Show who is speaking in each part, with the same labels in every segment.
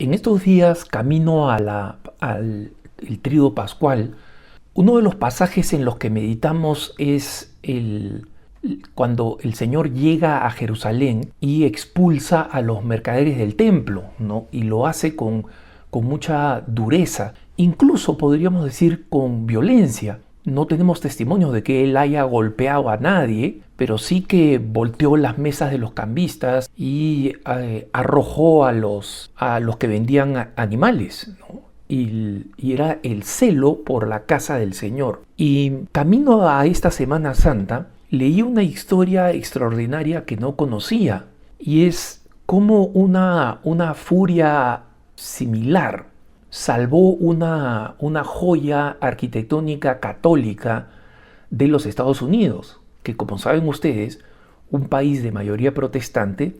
Speaker 1: En estos días, camino al el Tríodo Pascual, uno de los pasajes en los que meditamos es cuando el Señor llega a Jerusalén y expulsa a los mercaderes del templo, ¿no? Y lo hace con mucha dureza, incluso podríamos decir con violencia. No tenemos testimonios de que él haya golpeado a nadie, pero sí que volteó las mesas de los cambistas y arrojó a los que vendían animales, ¿no? Y era el celo por la casa del Señor. Y camino a esta Semana Santa, leí una historia extraordinaria que no conocía, y es cómo una furia similar salvó una joya arquitectónica católica de los Estados Unidos, que, como saben ustedes, un país de mayoría protestante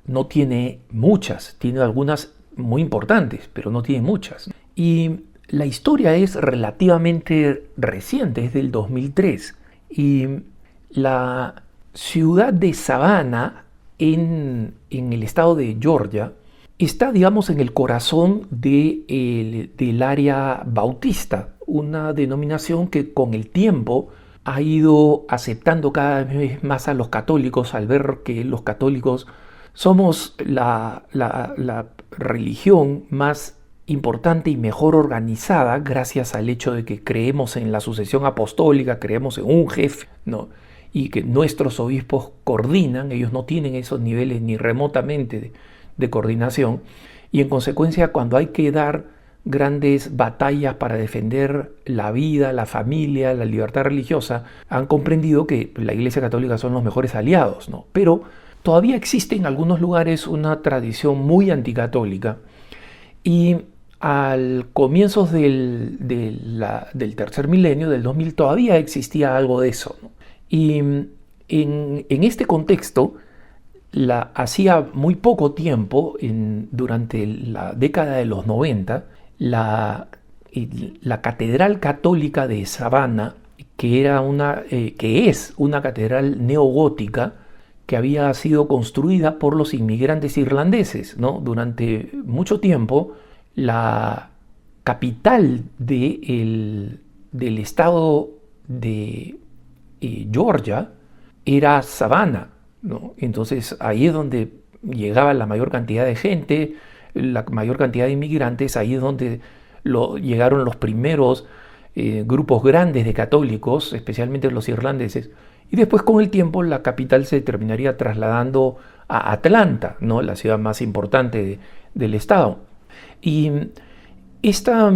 Speaker 1: no tiene muchas, tiene algunas muy importantes, pero no tiene muchas. Y la historia es relativamente reciente, es del 2003, y la ciudad de Savannah, en el estado de Georgia, está, digamos, en el corazón del área bautista, una denominación que con el tiempo ha ido aceptando cada vez más a los católicos al ver que los católicos somos la religión más importante y mejor organizada gracias al hecho de que creemos en la sucesión apostólica, creemos en un jefe, ¿no? Y que nuestros obispos coordinan, ellos no tienen esos niveles ni remotamente de coordinación, y en consecuencia cuando hay que dar grandes batallas para defender la vida, la familia, la libertad religiosa, han comprendido que la Iglesia Católica son los mejores aliados, ¿no? Pero todavía existe en algunos lugares una tradición muy anticatólica, y al comienzos del tercer milenio, del 2000, todavía existía algo de eso, ¿no? Y en este contexto, hacía muy poco tiempo, durante la década de los 90, la Catedral Católica de Savannah, que es una catedral neogótica, que había sido construida por los inmigrantes irlandeses, ¿no? Durante mucho tiempo, la capital del estado de Georgia era Savannah, ¿no? Entonces ahí es donde llegaba la mayor cantidad de gente, la mayor cantidad de inmigrantes, ahí es donde llegaron los primeros grupos grandes de católicos, especialmente los irlandeses, y después con el tiempo la capital se terminaría trasladando a Atlanta, ¿no? La ciudad más importante del estado. Y esta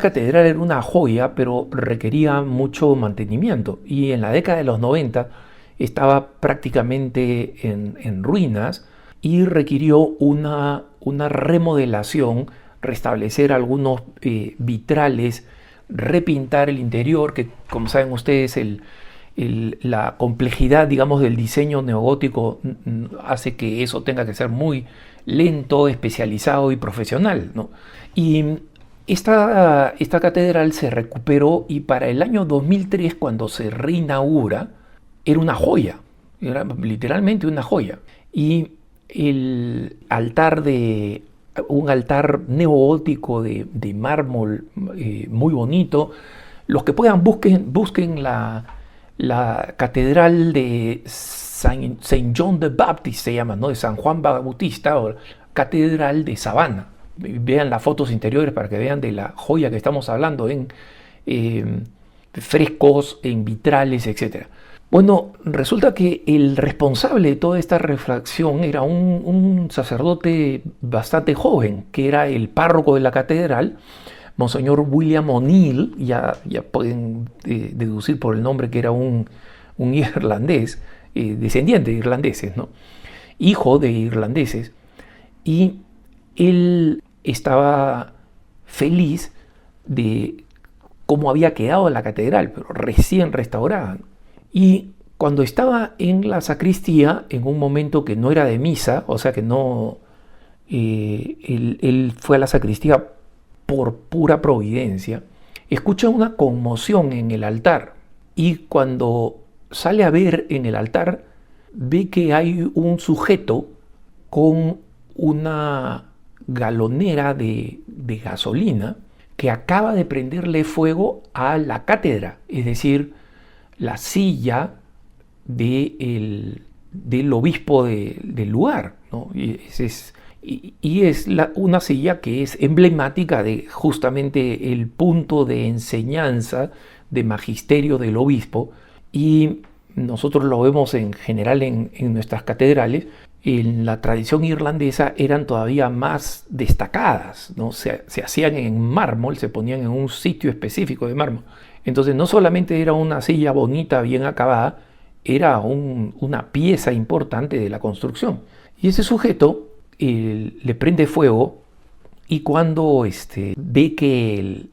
Speaker 1: catedral era una joya, pero requería mucho mantenimiento, y en la década de los 90 estaba prácticamente en ruinas y requirió una remodelación, restablecer algunos vitrales, repintar el interior, que como saben ustedes la complejidad, digamos, del diseño neogótico hace que eso tenga que ser muy lento, especializado y profesional, ¿no? Y esta catedral se recuperó, y para el año 2003, cuando se reinaugura, era una joya, era literalmente una joya. Y un altar neogótico de mármol muy bonito. Los que puedan busquen la catedral de Saint John the Baptist, se llama, ¿no? De San Juan Bautista, o catedral de Savannah. Vean las fotos interiores para que vean de la joya que estamos hablando, en frescos, en vitrales, etc. Bueno, resulta que el responsable de toda esta refracción era un sacerdote bastante joven, que era el párroco de la catedral, Monseñor William O'Neill. Ya pueden deducir por el nombre que era un irlandés, descendiente de irlandeses, ¿no? Hijo de irlandeses, y él estaba feliz de cómo había quedado la catedral, pero recién restaurada. Y cuando estaba en la sacristía, en un momento que no era de misa, o sea que no, él fue a la sacristía por pura providencia, escucha una conmoción en el altar, y cuando sale a ver en el altar, ve que hay un sujeto con galonera de gasolina que acaba de prenderle fuego a la cátedra, es decir, la silla del obispo del lugar, ¿no? Una silla que es emblemática de justamente el punto de enseñanza, de magisterio del obispo, y nosotros lo vemos en general en nuestras catedrales. En la tradición irlandesa eran todavía más destacadas, ¿no? Se hacían en mármol, se ponían en un sitio específico de mármol. Entonces no solamente era una silla bonita, bien acabada, era una pieza importante de la construcción. Y ese sujeto le prende fuego, y cuando ve que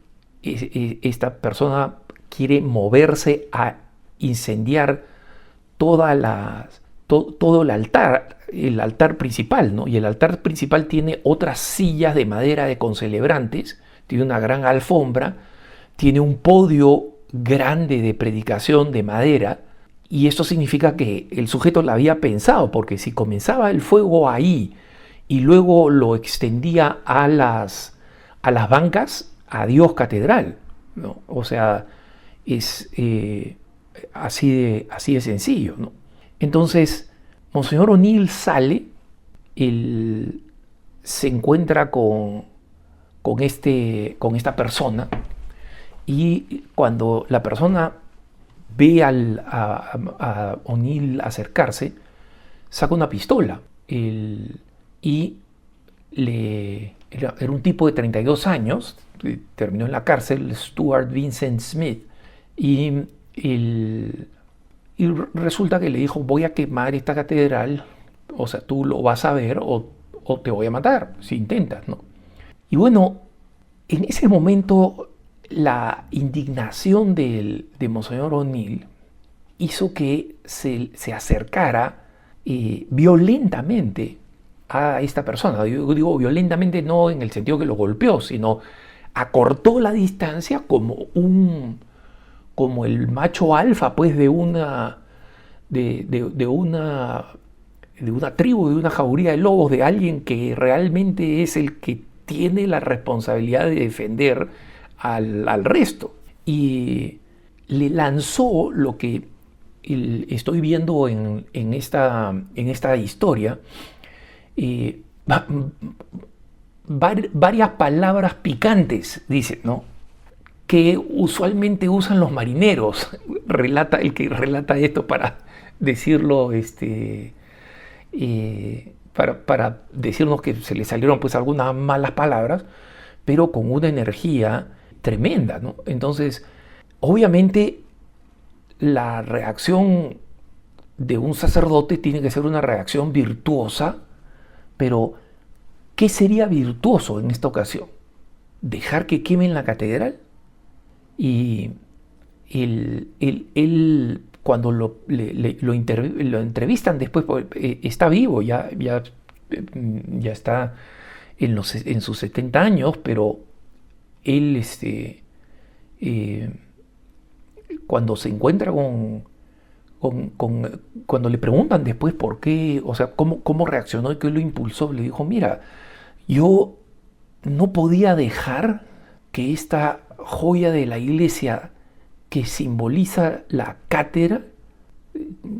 Speaker 1: esta persona quiere moverse a incendiar todo el altar principal, ¿no? Y el altar principal tiene otras sillas de madera de concelebrantes, tiene una gran alfombra, tiene un podio grande de predicación de madera, y esto significa que el sujeto lo había pensado, porque si comenzaba el fuego ahí y luego lo extendía a las bancas, adiós catedral, ¿no? O sea, es así de sencillo, ¿no? Entonces, Monseñor O'Neill sale, él se encuentra con esta persona, y cuando la persona ve a O'Neill acercarse, saca una pistola. Era un tipo de 32 años, terminó en la cárcel, Stuart Vincent Smith, y resulta que le dijo: voy a quemar esta catedral, o sea, tú lo vas a ver o te voy a matar si intentas, ¿no? Y bueno, en ese momento la indignación de Monseñor O'Neill hizo que se acercara violentamente a esta persona. Yo digo violentamente no en el sentido que lo golpeó, sino acortó la distancia como el macho alfa, pues, de una tribu, de una jauría de lobos, de alguien que realmente es el que tiene la responsabilidad de defender al resto. Y le lanzó lo que estoy viendo en esta historia, varias palabras picantes, dice, ¿no?, que usualmente usan los marineros. El que relata esto para decirlo, para decirnos que se le salieron pues algunas malas palabras, pero con una energía tremenda, ¿no? Entonces, obviamente, la reacción de un sacerdote tiene que ser una reacción virtuosa, pero ¿qué sería virtuoso en esta ocasión? ¿Dejar que quemen la catedral? Y él cuando lo entrevistan después, está vivo, ya está en sus 70 años, pero él cuando se encuentra cuando le preguntan después por qué, o sea, cómo reaccionó y qué lo impulsó, le dijo: mira, yo no podía dejar que esta joya de la iglesia, que simboliza la cátedra,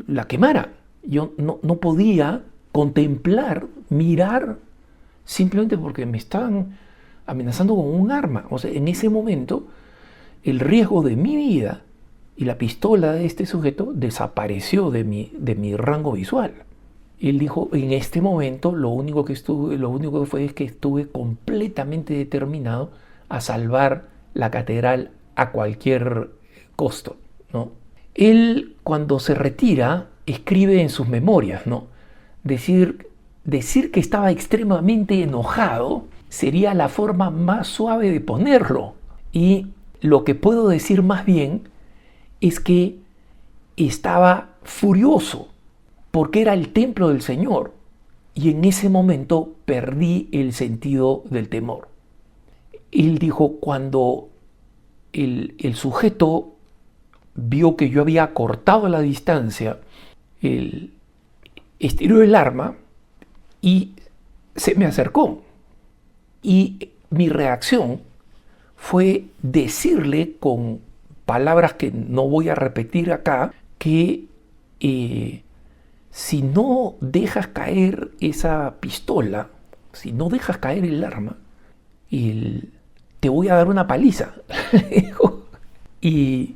Speaker 1: la quemara. Yo no podía contemplar, mirar, simplemente porque me estaban amenazando con un arma. O sea, en ese momento, el riesgo de mi vida y la pistola de este sujeto desapareció de mi rango visual. Él dijo: en este momento lo único que fue es que estuve completamente determinado a salvar la catedral a cualquier costo, ¿no? Él, cuando se retira, escribe en sus memorias, ¿no? Decir que estaba extremadamente enojado sería la forma más suave de ponerlo. Y lo que puedo decir más bien es que estaba furioso, porque era el templo del Señor, y en ese momento perdí el sentido del temor. Él dijo: cuando el sujeto vio que yo había cortado la distancia, él estiró el arma y se me acercó. Y mi reacción fue decirle con palabras que no voy a repetir acá, que si no dejas caer esa pistola, si no dejas caer el arma, te voy a dar una paliza. Y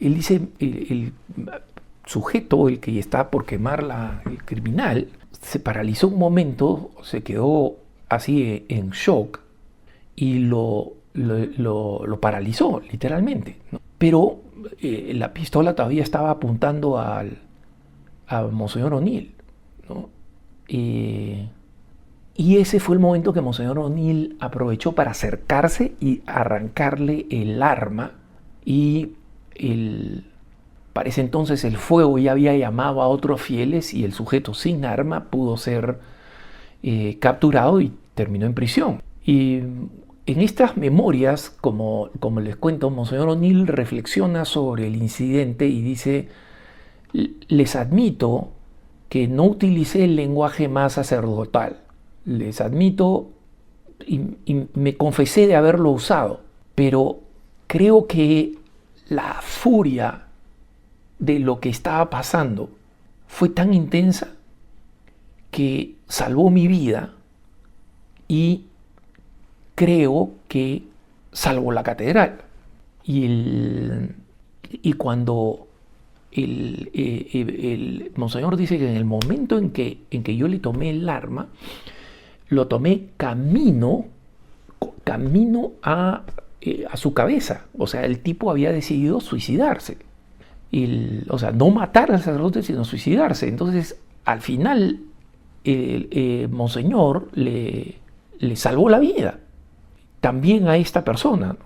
Speaker 1: él dice, el sujeto, el que está por quemar el criminal, se paralizó un momento, se quedó así en shock y lo paralizó literalmente, ¿no? Pero la pistola todavía estaba apuntando a Monseñor O'Neill, ¿no? Y ese fue el momento que Monseñor O'Neill aprovechó para acercarse y arrancarle el arma, y parece entonces el fuego ya había llamado a otros fieles y el sujeto sin arma pudo ser capturado y terminó en prisión. Y en estas memorias, como les cuento, Monseñor O'Neill reflexiona sobre el incidente y dice: les admito que no utilicé el lenguaje más sacerdotal, les admito y me confesé de haberlo usado, pero creo que la furia de lo que estaba pasando fue tan intensa que salvó mi vida y creo que salvó la catedral. Y cuando el monseñor dice que en el momento en que yo le tomé el arma, lo tomé camino a su cabeza. O sea, el tipo había decidido suicidarse. O sea, no matar al sacerdote, sino suicidarse. Entonces, al final, monseñor le salvó la vida también a esta persona, ¿no?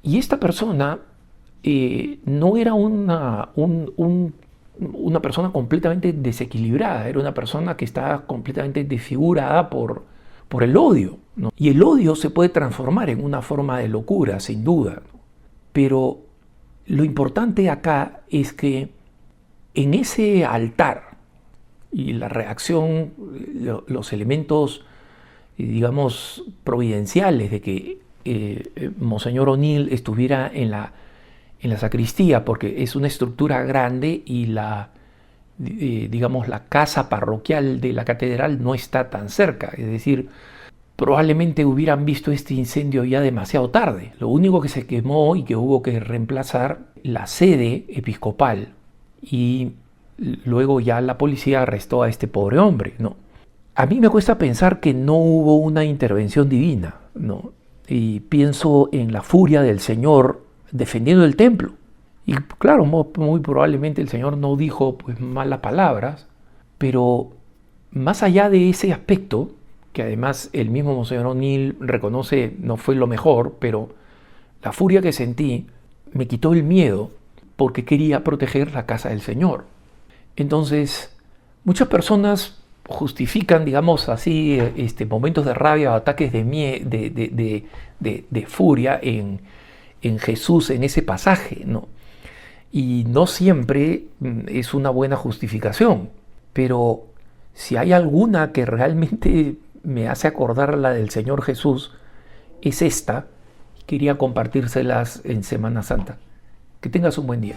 Speaker 1: Y esta persona no era una persona completamente desequilibrada, era una persona que estaba completamente desfigurada por el odio, ¿no? Y el odio se puede transformar en una forma de locura, sin duda, ¿no? Pero lo importante acá es que en ese altar y la reacción, los elementos, digamos, providenciales de que Monseñor O'Neill estuviera en la sacristía, porque es una estructura grande y digamos, la casa parroquial de la catedral no está tan cerca. Es decir, probablemente hubieran visto este incendio ya demasiado tarde. Lo único que se quemó y que hubo que reemplazar la sede episcopal, y luego ya la policía arrestó a este pobre hombre, ¿no? A mí me cuesta pensar que no hubo una intervención divina, ¿no? Y pienso en la furia del Señor defendiendo el templo. Y claro, muy probablemente el Señor no dijo pues malas palabras, pero más allá de ese aspecto, que además el mismo Monseñor O'Neill reconoce no fue lo mejor, pero la furia que sentí me quitó el miedo porque quería proteger la casa del Señor. Entonces, muchas personas justifican, digamos así, momentos de rabia o ataques de furia en Jesús en ese pasaje, ¿no? Y no siempre es una buena justificación, pero si hay alguna que realmente me hace acordar la del Señor Jesús, es esta. Quería compartírselas en Semana Santa. Que tengas un buen día.